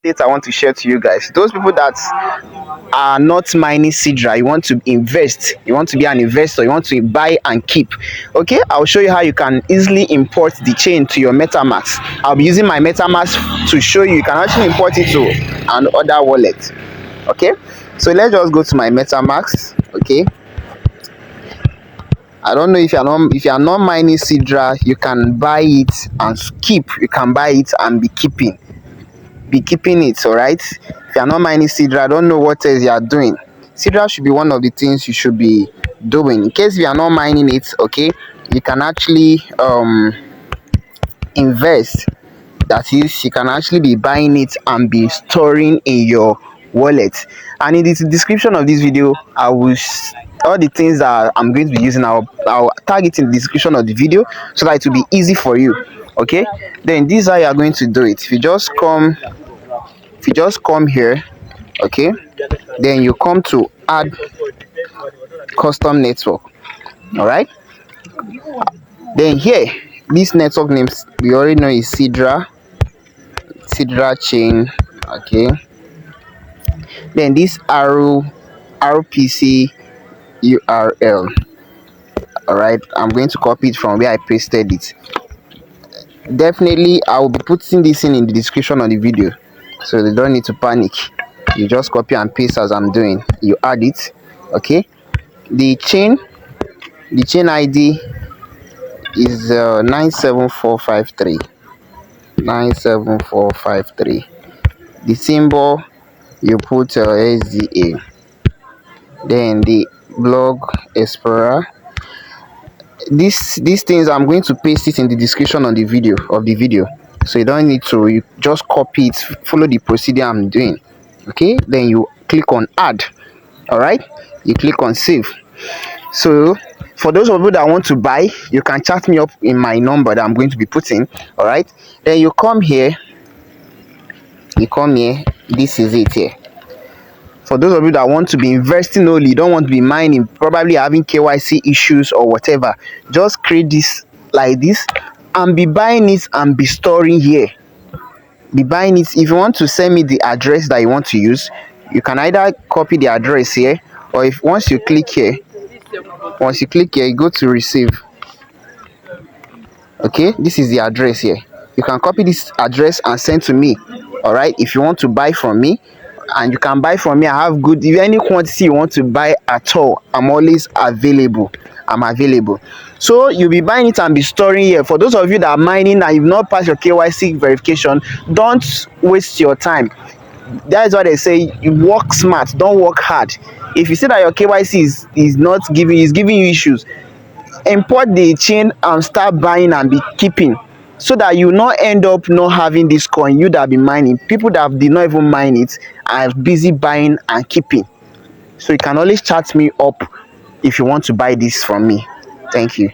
update I want to share to you guys. Those people that are not mining Sidra, you want to invest, you want to be an investor, you want to buy and keep. Okay, I'll show you how you can easily import the chain to your MetaMask. I'll be using my MetaMask to show you can actually import it to another wallet. Okay, so let's just go to my MetaMask. Okay, I don't know if you're not mining Sidra, you can buy it and keep. You can buy it and be keeping it. All right, if you're not mining Sidra, I don't know what else you are doing. Sidra should be one of the things you should be doing. In case you are not mining it, okay, you can actually invest. That is, you can actually be buying it and be storing in your wallet. And in the description of this video, I will all the things that I'm going to be using, I'll tag it in the description of the video so that it will be easy for you. Okay, then this is how you are going to do it. If you just come here, okay, then you come to add custom network. All right, then here, this network names we already know is Sidra Chain. Okay, then this RPC URL. All right, I'm going to copy it from where I pasted it. Definitely I will be putting this in the description of the video, so they don't need to panic. You just copy and paste as I'm doing. You add it. Okay, the chain ID is 97453. The symbol you put SDA. Then the blog explorer. These things I'm going to paste it in the description on the video so you don't need to, you just copy it, follow the procedure I'm doing. Okay, then you click on add. All right, you click on save. So for those of you that want to buy, you can chat me up in my number that I'm going to be putting. All right, then you come here, this is it here. For those of you that want to be investing only, you don't want to be mining, probably having KYC issues or whatever, just create this like this and be buying it and be storing here. Be buying it. If you want to send me the address that you want to use, you can either copy the address here, or if once you click here, you go to receive. Okay, this is the address here. You can copy this address and send to me. All right, if you want to buy from me, and you can buy from me. I have good, if any quantity you want to buy at all, I'm always available. So you'll be buying it and be storing here. For those of you that are mining and you've not passed your KYC verification, don't waste your time. That's why they say you work smart, don't work hard. If you see that your KYC is giving you issues, import the chain and start buying and be keeping, so that you not end up not having this coin. You that be mining, people that did not even mine it are busy buying and keeping. So you can always chat me up if you want to buy this from me. Thank you.